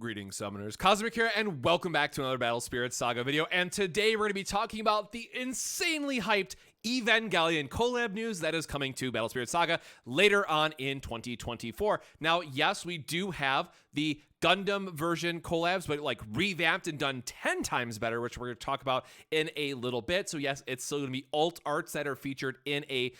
Greetings, Summoners. Cosmic here, and welcome back to another Battle Spirits Saga video. And today we're going to be talking about the insanely hyped Evangelion Collab news that is coming to Battle Spirits Saga later on in 2024. Now, yes, we do have the Gundam version collabs, but like revamped and done 10 times better, which we're going to talk about in a little bit. So yes, it's still going to be alt arts that are featured in a,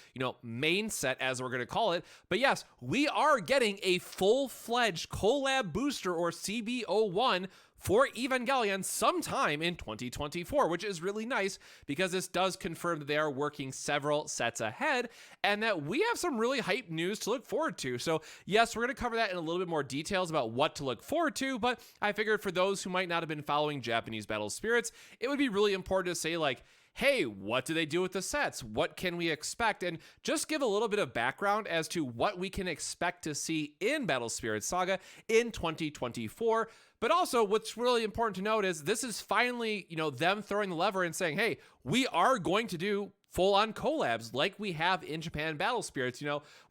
main set, as we're going to call it. But yes, we are getting a full-fledged collab booster, or CB01, for Evangelion sometime in 2024, which is really nice because this does confirm that they are working several sets ahead and that we have some really hype news to look forward to. So yes, we're going to cover that in a little bit more details about what to look forward to, but I figured for those who might not have been following Japanese Battle Spirits, it would be really important to say, like, hey, what do they do with the sets? What can we expect? And just give a little bit of background as to what we can expect to see in Battle Spirits Saga in 2024. But also, what's really important to note is this is finally, them throwing the lever and saying, hey, we are going to do full-on collabs like we have in Japan Battle Spirits.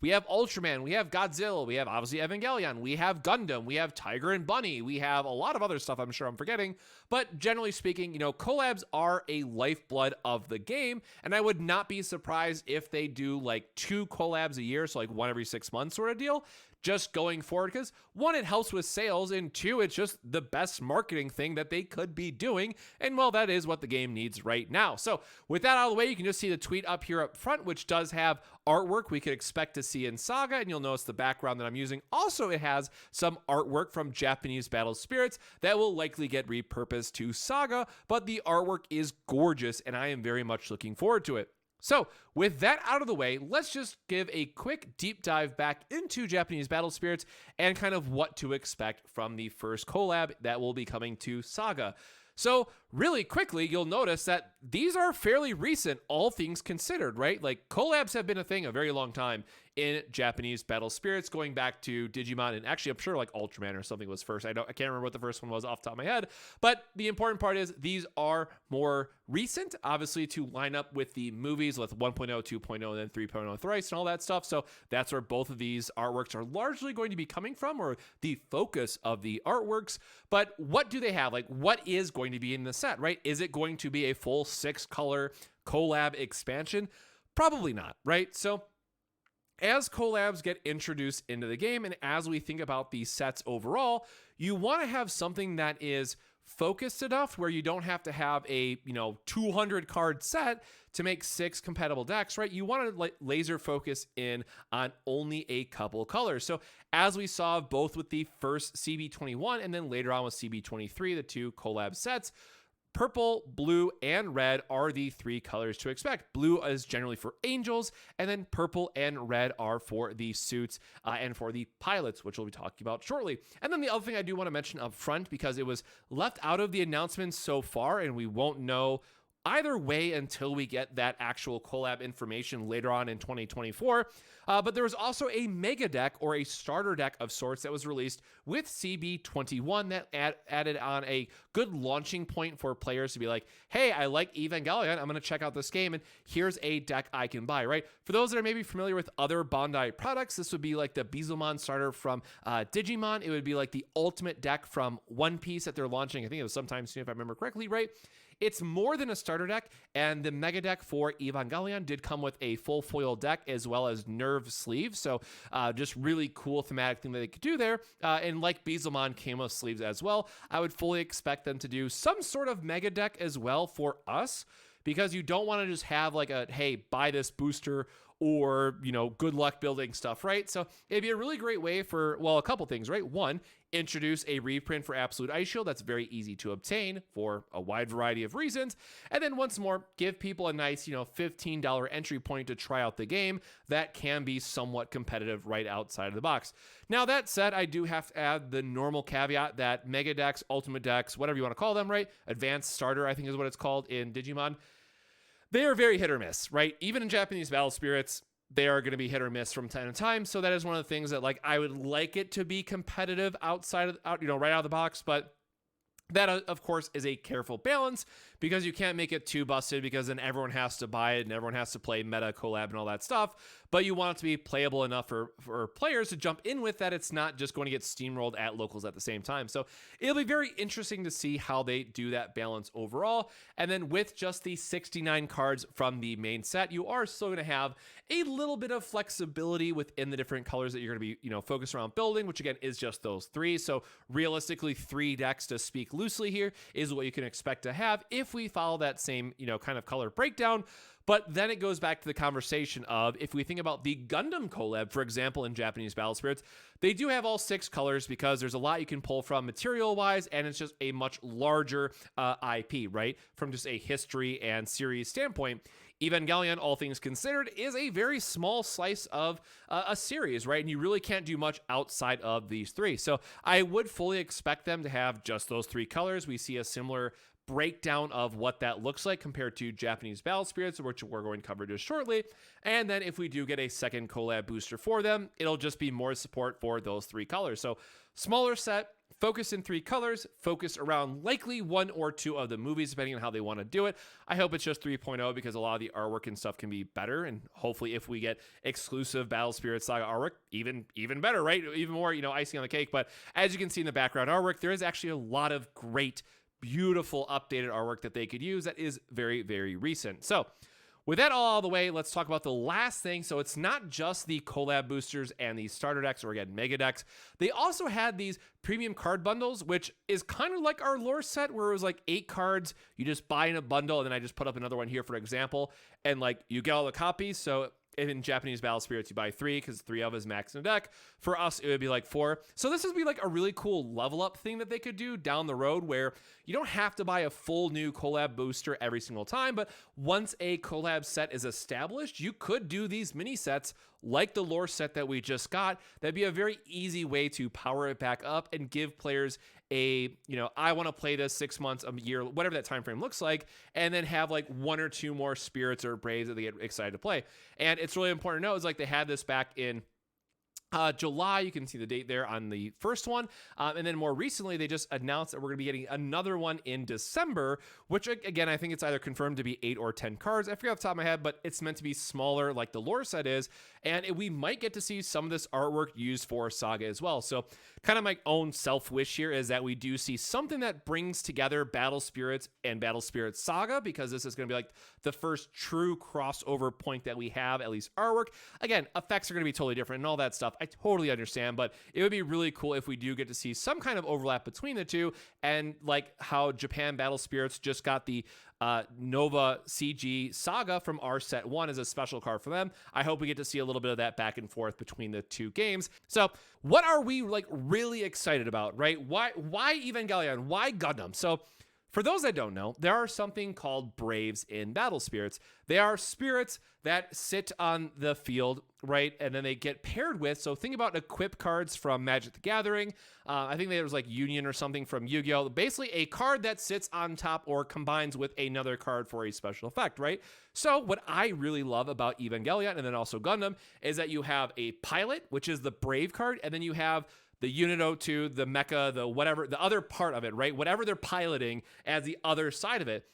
We have Ultraman, we have Godzilla, we have obviously Evangelion, we have Gundam, we have Tiger and Bunny, we have a lot of other stuff I'm sure I'm forgetting. But generally speaking, collabs are a lifeblood of the game, and I would not be surprised if they do like 2 collabs a year, so like one every 6 months sort of deal, just going forward, because 1, it helps with sales, and 2, it's just the best marketing thing that they could be doing, and well, that is what the game needs right now. So with that out of the way, you can just see the tweet up here up front, which does have artwork we could expect to see in Saga, and you'll notice the background that I'm using. Also, it has some artwork from Japanese Battle Spirits that will likely get repurposed to Saga, but the artwork is gorgeous, and I am very much looking forward to it. So with that out of the way, let's just give a quick deep dive back into Japanese Battle Spirits and kind of what to expect from the first collab that will be coming to Saga. So really quickly, you'll notice that these are fairly recent, all things considered, right? Like, collabs have been a thing a very long time in Japanese Battle Spirits, going back to Digimon, and actually I'm sure like Ultraman or something was first. I can't remember what the first one was off the top of my head, but the important part is these are more recent, obviously, to line up with the movies with 1.0, 2.0, and then 3.0 thrice and all that stuff. So that's where both of these artworks are largely going to be coming from, or the focus of the artworks. But what do they have? Like, what is going to be in the set, right? Is it going to be a full 6-color collab expansion? Probably not, right? So as collabs get introduced into the game, and as we think about these sets overall, you want to have something that is focused enough where you don't have to have a 200 card set to make 6 compatible decks, right? You want to laser focus in on only a couple colors. So as we saw both with the first CB21 and then later on with CB23, the 2 collab sets, purple, blue, and red are the 3 colors to expect. Blue is generally for angels, and then purple and red are for the suits and for the pilots, which we'll be talking about shortly. And then the other thing I do want to mention up front, because it was left out of the announcements so far, and we won't know either way until we get that actual collab information later on in 2024. But there was also a mega deck, or a starter deck of sorts, that was released with CB21 that added on a good launching point for players to be like, hey, I like Evangelion, I'm going to check out this game, and here's a deck I can buy, right? For those that are maybe familiar with other Bandai products, this would be like the Beelzemon starter from Digimon. It would be like the ultimate deck from One Piece that they're launching. I think it was sometime soon, if I remember correctly, right? It's more than a starter deck, and the mega deck for Evangelion did come with a full foil deck as well as nerve sleeves, so just really cool thematic thing that they could do there, and like Beelzemon came with sleeves as well. I would fully expect them to do some sort of mega deck as well for us, because you don't want to just have like a, hey, buy this booster, or, good luck building stuff, right? So it'd be a really great way for, well, a couple things, right? 1, introduce a reprint for Absolute Ice Shield that's very easy to obtain for a wide variety of reasons. And then once more, give people a nice, $15 entry point to try out the game that can be somewhat competitive right outside of the box. Now, that said, I do have to add the normal caveat that mega decks, ultimate decks, whatever you want to call them, right? Advanced starter, I think is what it's called in Digimon. They are very hit or miss, right? Even in Japanese Battle Spirits, they are going to be hit or miss from time to time. So that is one of the things that, like, I would like it to be competitive right out of the box, but That, of course, is a careful balance because you can't make it too busted because then everyone has to buy it and everyone has to play meta collab and all that stuff. But you want it to be playable enough for players to jump in with that. It's not just going to get steamrolled at locals at the same time. So it'll be very interesting to see how they do that balance overall. And then with just the 69 cards from the main set, you are still going to have a little bit of flexibility within the different colors that you're going to be, focused around building, which again is just those 3. So realistically, 3 decks, to speak loosely here, is what you can expect to have if we follow that same, kind of color breakdown. But then it goes back to the conversation of, if we think about the Gundam collab, for example, in Japanese Battle Spirits, they do have all 6 colors because there's a lot you can pull from material-wise, and it's just a much larger IP, right? From just a history and series standpoint. Evangelion, all things considered, is a very small slice of a series, right? And you really can't do much outside of these 3. So I would fully expect them to have just those 3 colors. We see a similar breakdown of what that looks like compared to Japanese Battle Spirits, which we're going to cover just shortly. And then if we do get a second collab booster for them, it'll just be more support for those 3 colors. So smaller set, focus in 3 colors, focus around likely 1 or 2 of the movies, depending on how they want to do it. I hope it's just 3.0 because a lot of the artwork and stuff can be better. And hopefully if we get exclusive Battle Spirits Saga artwork, even better, right? Even more, icing on the cake. But as you can see in the background artwork, there is actually a lot of great, beautiful updated artwork that they could use that is very, very recent. So with that all out of the way, let's talk about the last thing. So it's not just the collab boosters and the starter decks, or again, mega decks. They also had these premium card bundles, which is kind of like our lore set, where it was like 8 cards. You just buy in a bundle, and then I just put up another one here for example, and like you get all the copies. So in Japanese Battle Spirits, you buy 3 because 3 of is max in a deck. For us, it would be like 4. So this would be like a really cool level up thing that they could do down the road, where you don't have to buy a full new collab booster every single time. But once a collab set is established, you could do these mini sets like the lore set that we just got. That'd be a very easy way to power it back up and give players a, I want to play this 6 months, a year, whatever that time frame looks like, and then have like 1 or 2 more spirits or braves that they get excited to play. And it's really important to know is like they had this back in July. You can see the date there on the first one. And then more recently, they just announced that we're going to be getting another one in December, which again, I think it's either confirmed to be 8 or 10 cards. I forget off the top of my head, but it's meant to be smaller like the lore set is. And we might get to see some of this artwork used for Saga as well. So kind of my own self-wish here is that we do see something that brings together Battle Spirits and Battle Spirits Saga, because this is going to be like the first true crossover point that we have, at least artwork. Again, effects are going to be totally different and all that stuff. I totally understand, but it would be really cool if we do get to see some kind of overlap between the two, and like how Japan Battle Spirits just got the Nova CG Saga from our set 1 as a special card for them. I hope we get to see a little bit of that back and forth between the 2 games. So what are we like really excited about, right? Why Evangelion? Why Gundam? So for those that don't know, there are something called Braves in Battle Spirits. They are spirits that sit on the field, right? And then they get paired with, so think about equip cards from Magic the Gathering. I think there was like Union or something from Yu-Gi-Oh! Basically a card that sits on top or combines with another card for a special effect, right? So what I really love about Evangelion and then also Gundam is that you have a pilot, which is the Brave card, and then you have the Unit 02, the mecha, the whatever, the other part of it, right? Whatever they're piloting as the other side of it.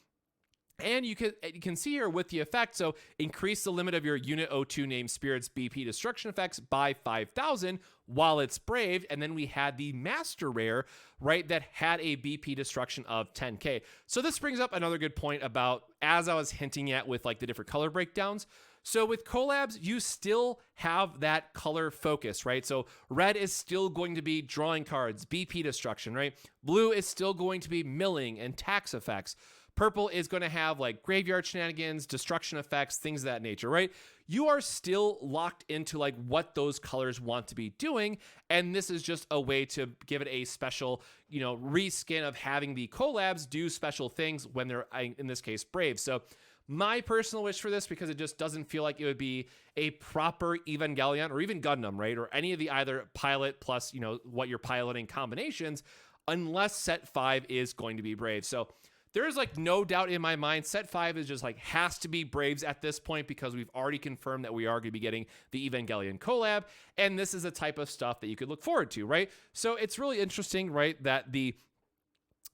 And you can see here with the effect, so increase the limit of your Unit 02 named Spirit's BP destruction effects by 5,000 while it's Brave. And then we had the Master Rare, right, that had a BP destruction of 10k. So this brings up another good point about, as I was hinting at with like the different color breakdowns. So with collabs, you still have that color focus, right? So red is still going to be drawing cards, BP destruction, right? Blue is still going to be milling and tax effects. Purple is going to have like graveyard shenanigans, destruction effects, things of that nature, right? You are still locked into like what those colors want to be doing. And this is just a way to give it a special, reskin of having the collabs do special things when they're, in this case, Brave. So my personal wish for this, because it just doesn't feel like it would be a proper Evangelion or even Gundam, right? Or any of the either pilot plus, what you're piloting combinations, unless set 5 is going to be Brave. So there is like no doubt in my mind, set 5 is just like has to be Braves at this point, because we've already confirmed that we are going to be getting the Evangelion collab. And this is the type of stuff that you could look forward to, right? So it's really interesting, right, that the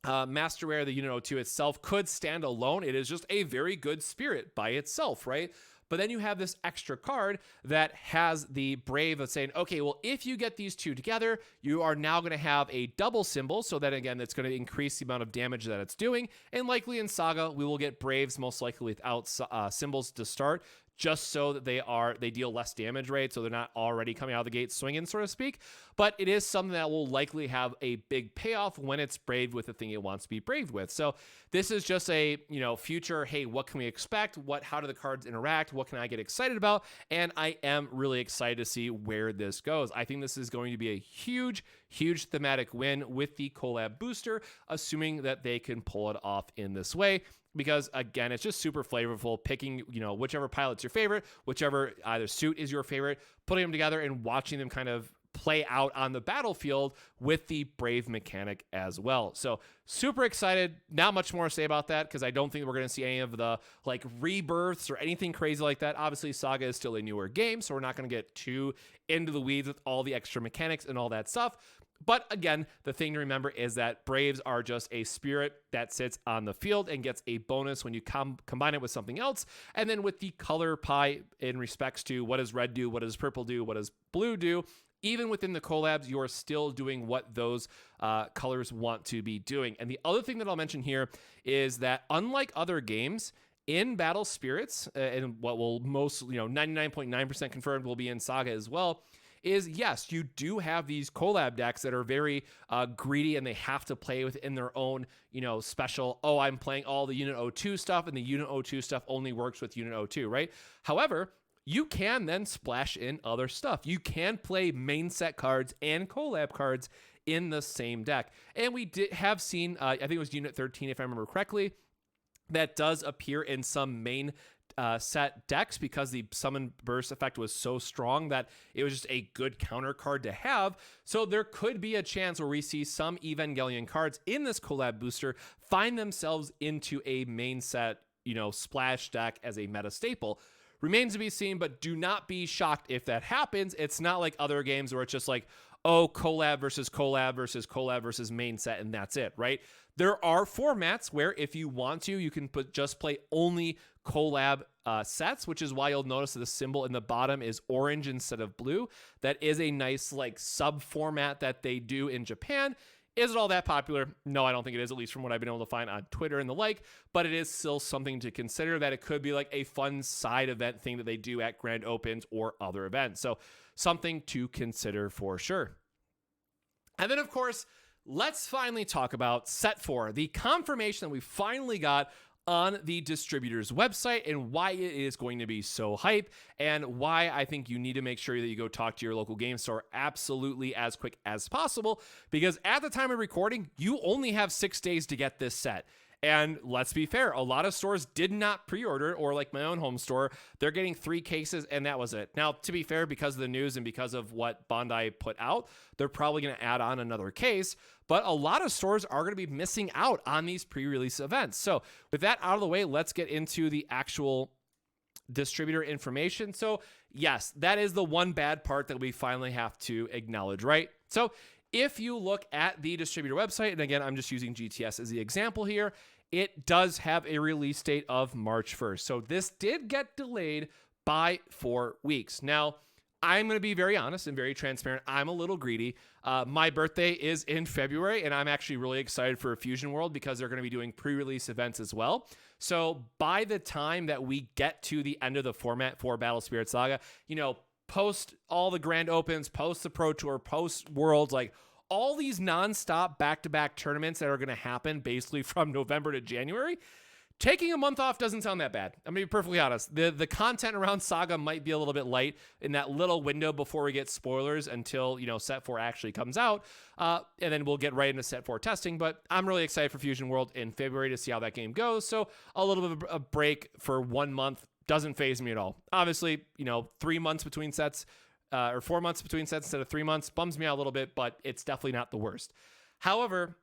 Master Rare, the Unit 02 itself, could stand alone. It is just a very good spirit by itself, right? But then you have this extra card that has the Brave of saying, okay, well, if you get these two together, you are now going to have a double symbol. So then again, it's going to increase the amount of damage that it's doing. And likely in Saga, we will get Braves most likely without symbols to start, just so that they deal less damage, right? So they're not already coming out of the gate swinging, so to speak. But it is something that will likely have a big payoff when it's braved with the thing it wants to be braved with. So this is just a, future, hey, what can we expect? How do the cards interact? What can I get excited about? And I am really excited to see where this goes. I think this is going to be a huge, huge thematic win with the collab booster, assuming that they can pull it off in this way. Because again, it's just super flavorful, picking, whichever pilot's your favorite, whichever either suit is your favorite, putting them together and watching them kind of play out on the battlefield with the Brave mechanic as well. So super excited. Not much more to say about that because I don't think we're going to see any of the rebirths or anything crazy like that. Obviously, Saga is still a newer game, so we're not going to get too into the weeds with all the extra mechanics and all that stuff. But again, the thing to remember is that Braves are just a spirit that sits on the field and gets a bonus when you combine it with something else. And then with the color pie in respects to what does red do, what does purple do, what does blue do, even within the collabs, you are still doing what those colors want to be doing. And the other thing that I'll mention here is that unlike other games, in Battle Spirits, and what will most, 99.9% confirmed will be in Saga as well, is yes, you do have these collab decks that are very greedy and they have to play within their own, special, I'm playing all the Unit 02 stuff and the Unit 02 stuff only works with Unit 02, right? However, you can then splash in other stuff. You can play main set cards and collab cards in the same deck. And we have seen, I think it was Unit 13, if I remember correctly, that does appear in some main set decks because the summon burst effect was so strong that it was just a good counter card to have. So there could be a chance where we see some Evangelion cards in this collab booster find themselves into a main set, splash deck as a meta staple. Remains to be seen, but do not be shocked if that happens. It's not like other games where it's just like, collab versus collab versus collab versus main set, and that's it, right? There are formats where if you want to, you can just play only collab sets, which is why you'll notice that the symbol in the bottom is orange instead of blue. That is a nice sub format that they do in Japan. Is it all that popular? No, I don't think it is, at least from what I've been able to find on Twitter and the like, but it is still something to consider that it could be a fun side event thing that they do at Grand Opens or other events. So something to consider for sure. And then, of course, let's finally talk about Set 4, the confirmation that we finally got on the distributor's website and why it is going to be so hype and why I think you need to make sure that you go talk to your local game store absolutely as quick as possible, because at the time of recording, you only have 6 days to get this set. And let's be fair, a lot of stores did not pre-order, or like my own home store, they're getting 3 cases and that was it. Now, to be fair, because of the news and because of what Bandai put out, they're probably going to add on another case, but a lot of stores are going to be missing out on these pre-release events. So with that out of the way, let's get into the actual distributor information. So yes, that is the one bad part that we finally have to acknowledge, right? So if you look at the distributor website, and again, I'm just using GTS as the example here, it does have a release date of March 1st. So this did get delayed by 4 weeks. Now, I'm going to be very honest and very transparent. I'm a little greedy. My birthday is in February, and I'm actually really excited for Fusion World because they're going to be doing pre-release events as well. So by the time that we get to the end of the format for Battle Spirits Saga, post all the grand opens, post the Pro Tour, post Worlds, all these nonstop back-to-back tournaments that are going to happen basically from November to January, taking a month off doesn't sound that bad. I'm going to be perfectly honest. The content around Saga might be a little bit light in that little window before we get spoilers until, Set 4 actually comes out. And then we'll get right into Set 4 testing. But I'm really excited for Fusion World in February to see how that game goes. So a little bit of a break for 1 month doesn't faze me at all. Obviously, 3 months between sets, or 4 months between sets instead of 3 months bums me out a little bit, but it's definitely not the worst. However,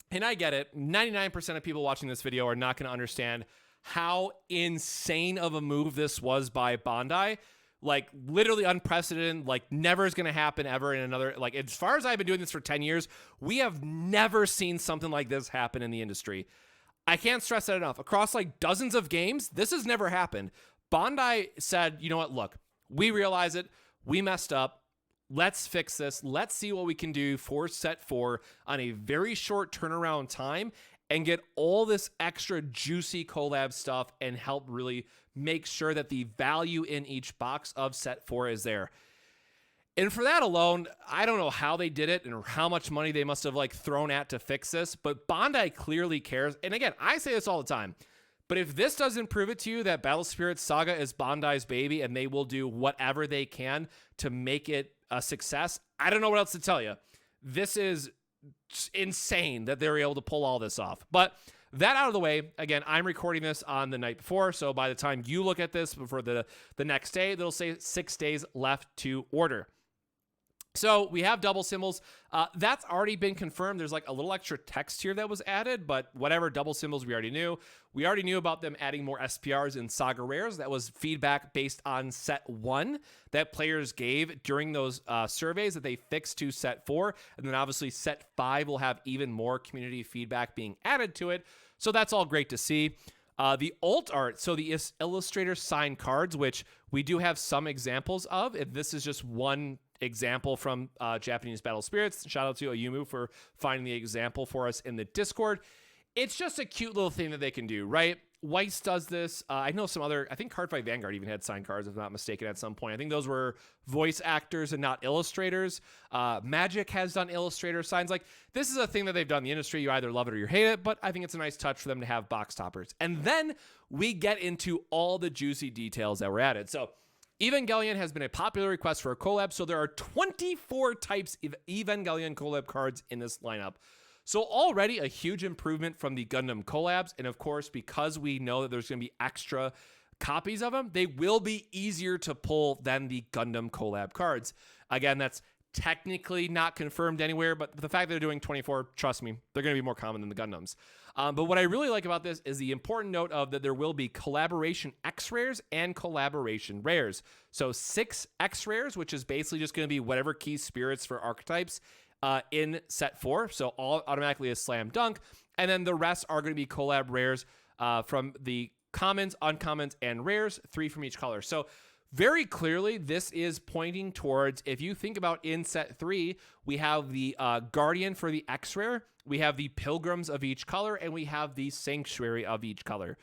and I get it, 99% of people watching this video are not going to understand how insane of a move this was by Bandai like literally unprecedented, like never is going to happen ever in another, like as far as I've been doing this for 10 years, we have never seen something like this happen in the industry. I can't stress that enough. Across like dozens of games, this has never happened. Bandai said, you know what, look, we realize it, we messed up, let's fix this, let's see what we can do for set 4 on a very short turnaround time and get all this extra juicy collab stuff and help really make sure that the value in each box of set 4 is there. And for that alone, I don't know how they did it and how much money they must have like thrown at to fix this, but Bandai clearly cares. And again, I say this all the time, but if this doesn't prove it to you that Battle Spirits Saga is Bandai's baby and they will do whatever they can to make it a success, I don't know what else to tell you. This is insane that they're able to pull all this off. But that out of the way, again, I'm recording this on the night before, so by the time you look at this before the next day, they'll say 6 days left to order. So we have double symbols. That's already been confirmed. There's like a little extra text here that was added, but whatever, double symbols we already knew. We already knew about them adding more SPRs in Saga Rares. That was feedback based on set 1 that players gave during those surveys that they fixed to set 4. And then obviously set 5 will have even more community feedback being added to it. So that's all great to see. The alt art, so the illustrator signed cards, which we do have some examples of. And this is just one example from Japanese Battle Spirits. Shout out to Ayumu for finding the example for us in the Discord. It's just a cute little thing that they can do, right? Weiss does this. I know some other, I think Cardfight Vanguard even had signed cards, if I'm not mistaken, at some point. I think those were voice actors and not illustrators. Magic has done illustrator signs. Like, this is a thing that they've done in the industry. You either love it or you hate it, but I think it's a nice touch for them to have box toppers. And then we get into all the juicy details that were added. So Evangelion has been a popular request for a collab, so there are 24 types of Evangelion collab cards in this lineup. So already a huge improvement from the Gundam collabs, and of course, because we know that there's going to be extra copies of them, they will be easier to pull than the Gundam collab cards. Again, that's technically not confirmed anywhere, but the fact that they're doing 24, trust me, they're going to be more common than the Gundams. But what I really like about this is the important note of that there will be collaboration X rares and collaboration rares. So 6 X rares, which is basically just going to be whatever key spirits for archetypes in set 4. So all automatically a slam dunk. And then the rest are going to be collab rares from the commons, uncommons, and rares, 3 from each color. So very clearly, this is pointing towards, if you think about in set 3, we have the Guardian for the X rare, we have the Pilgrims of each color, and we have the Sanctuary of each color.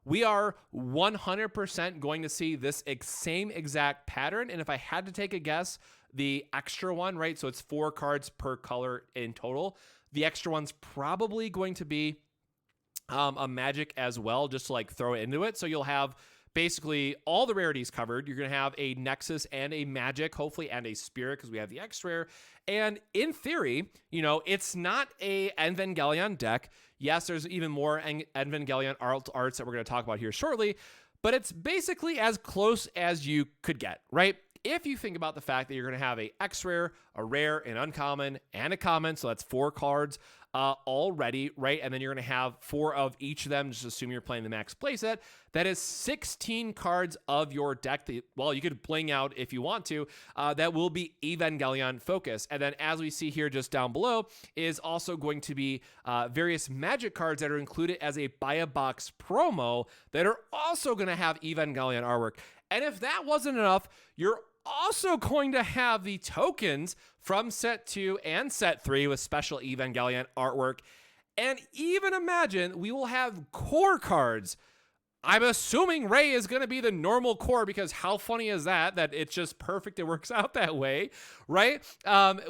We are 100% going to see this same exact pattern, and if I had to take a guess, the extra one, right, so it's 4 cards per color in total, the extra one's probably going to be a Magic as well, just to like throw it into it. So you'll have basically all the rarities covered. You're going to have a Nexus and a Magic, hopefully, and a Spirit because we have the X rare. And in theory, you know, it's not a Evangelion deck. Yes, there's even more Evangelion arts that we're going to talk about here shortly, but it's basically as close as you could get, right? If you think about the fact that you're going to have a X rare, a rare, an uncommon, and a common, so that's 4 cards already, right? And then you're going to have 4 of each of them, just assume you're playing the max playset. That is 16 cards of your deck that, well, you could bling out if you want to, that will be Evangelion focused. And then as we see here just down below is also going to be various Magic cards that are included as a buy a box promo that are also going to have Evangelion artwork. And if that wasn't enough, you're also going to have the tokens from set 2 and set 3 with special Evangelion artwork. And even imagine we will have core cards. I'm assuming Rey is going to be the normal core because how funny is that it's just perfect. It works out that way, right?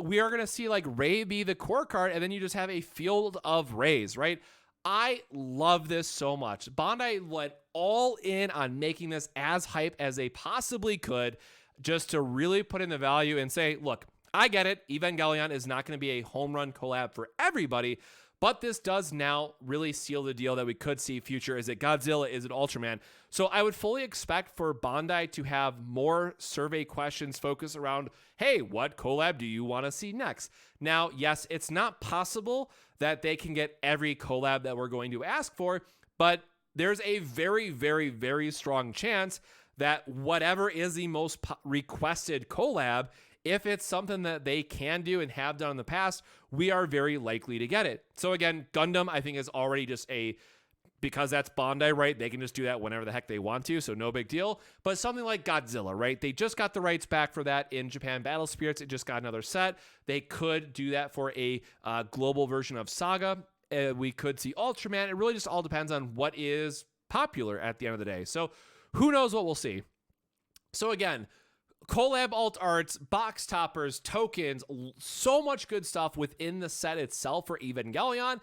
We are going to see like Rey be the core card and then you just have a field of Reys, right? I love this so much. Bandai went all in on making this as hype as they possibly could just to really put in the value and say, look, I get it. Evangelion is not going to be a home run collab for everybody, but this does now really seal the deal that we could see future. Is it Godzilla? Is it Ultraman? So I would fully expect for Bandai to have more survey questions focused around, hey, what collab do you want to see next? Now, yes, it's not possible that they can get every collab that we're going to ask for, but there's a very, very, very strong chance that whatever is the most requested collab, if it's something that they can do and have done in the past, we are very likely to get it. So again, Gundam, I think, is already just because that's Bandai, right? They can just do that whenever the heck they want to, so no big deal. But something like Godzilla, right? They just got the rights back for that in Japan. Battle Spirits, it just got another set. They could do that for a global version of Saga. We could see Ultraman. It really just all depends on what is popular at the end of the day. So who knows what we'll see. So again, collab alt arts, box toppers, tokens, so much good stuff within the set itself for Evangelion.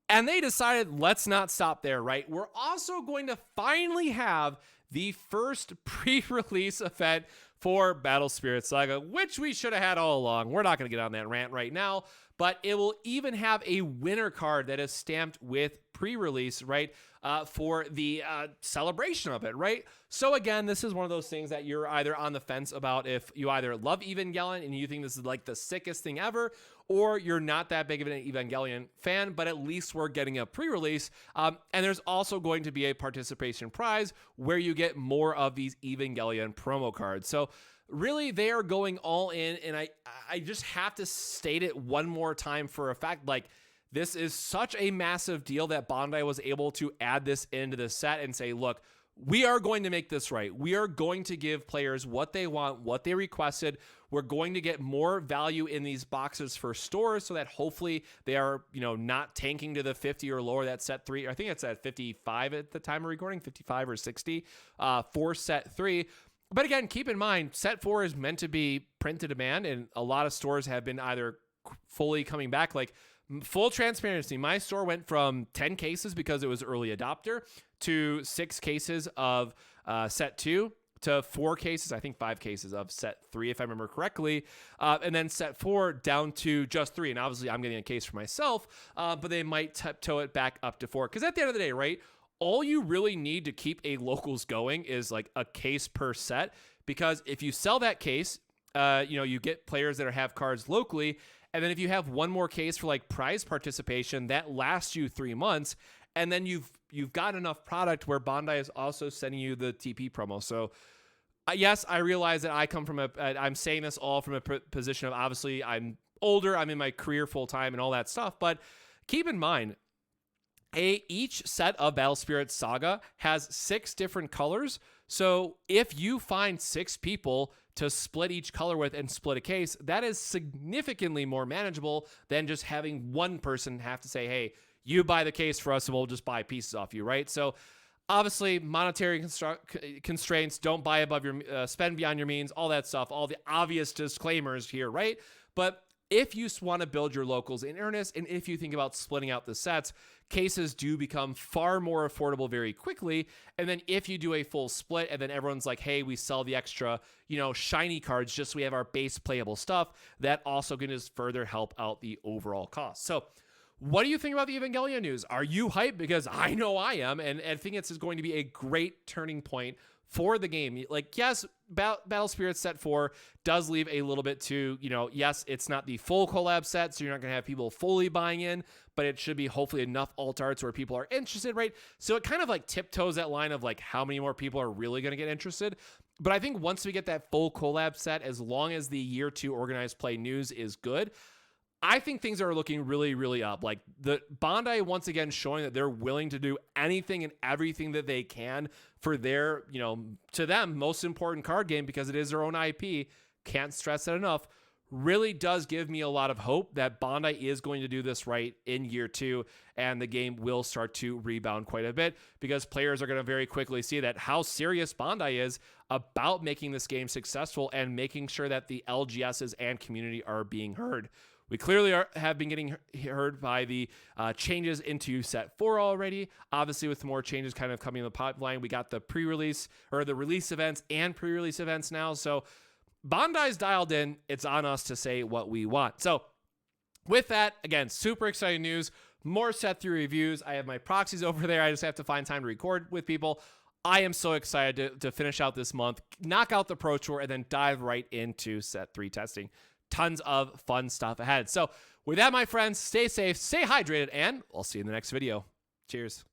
And they decided, let's not stop there, right? We're also going to finally have the first pre-release event for Battle Spirits Saga, which we should have had all along. We're not going to get on that rant right now, but it will even have a winner card that is stamped with pre-release, right, for the celebration of it, right? So again, this is one of those things that you're either on the fence about if you either love Evangelion and you think this is like the sickest thing ever, or you're not that big of an Evangelion fan, but at least we're getting a pre-release. And there's also going to be a participation prize where you get more of these Evangelion promo cards. So really, they are going all in, and I just have to state it one more time for a fact, like, this is such a massive deal that Bandai was able to add this into the set and say, look, we are going to make this right. We are going to give players what they want, what they requested. We're going to get more value in these boxes for stores so that hopefully they are, not tanking to the 50 or lower. That set 3, I think it's at 55 at the time of recording, 55 or 60 for set 3. But again, keep in mind, set 4 is meant to be print to demand, and a lot of stores have been either fully coming back. Like, full transparency, my store went from 10 cases because it was early adopter to 6 cases of set 2 to 4 cases, I think 5 cases of set 3, if I remember correctly. And then set 4 down to just 3. And obviously I'm getting a case for myself, but they might tiptoe it back up to 4. Because at the end of the day, right, all you really need to keep a locals going is like a case per set. Because if you sell that case, you get players that have cards locally. And then if you have one more case for like prize participation, that lasts you 3 months. And then you've got enough product where Bandai is also sending you the TP promo. So yes, I realize that I come from I'm saying this all from a position of, obviously I'm older, I'm in my career full time and all that stuff. But keep in mind, each set of Battle Spirits Saga has 6 different colors. So if you find 6 people to split each color with and split a case, that is significantly more manageable than just having one person have to say, hey, you buy the case for us and we'll just buy pieces off you, right? So obviously monetary constraints, don't buy above your, spend beyond your means, all that stuff, all the obvious disclaimers here, right? But if you want to build your locals in earnest, and if you think about splitting out the sets, cases do become far more affordable very quickly. And then if you do a full split and then everyone's like, hey, we sell the extra, shiny cards just so we have our base playable stuff, that also can just further help out the overall cost. So what do you think about the Evangelion news? Are you hyped? Because I know I am, and I think it's going to be a great turning point for the game. Like, yes, Battle Spirits set 4 does leave a little bit to, yes, it's not the full collab set, so you're not going to have people fully buying in, but it should be hopefully enough alt arts where people are interested, right? So it kind of like tiptoes that line of like how many more people are really going to get interested. But I think once we get that full collab set, as long as the year 2 organized play news is good, I think things are looking really, really up. Like, the Bandai once again showing that they're willing to do anything and everything that they can for their, to them, most important card game, because it is their own IP. Can't stress that enough. Really does give me a lot of hope that Bandai is going to do this right in year 2, and the game will start to rebound quite a bit, because players are going to very quickly see that how serious Bandai is about making this game successful and making sure that the LGSs and community are being heard. We clearly have been getting heard by the changes into set 4 already. Obviously, with more changes kind of coming in the pipeline, we got the pre-release or the release events and pre-release events now. So Bandai's dialed in. It's on us to say what we want. So with that, again, super exciting news. More set 3 reviews. I have my proxies over there. I just have to find time to record with people. I am so excited to finish out this month, knock out the Pro Tour, and then dive right into set 3 testing. Tons of fun stuff ahead. So with that, my friends, stay safe, stay hydrated, and I'll see you in the next video. Cheers.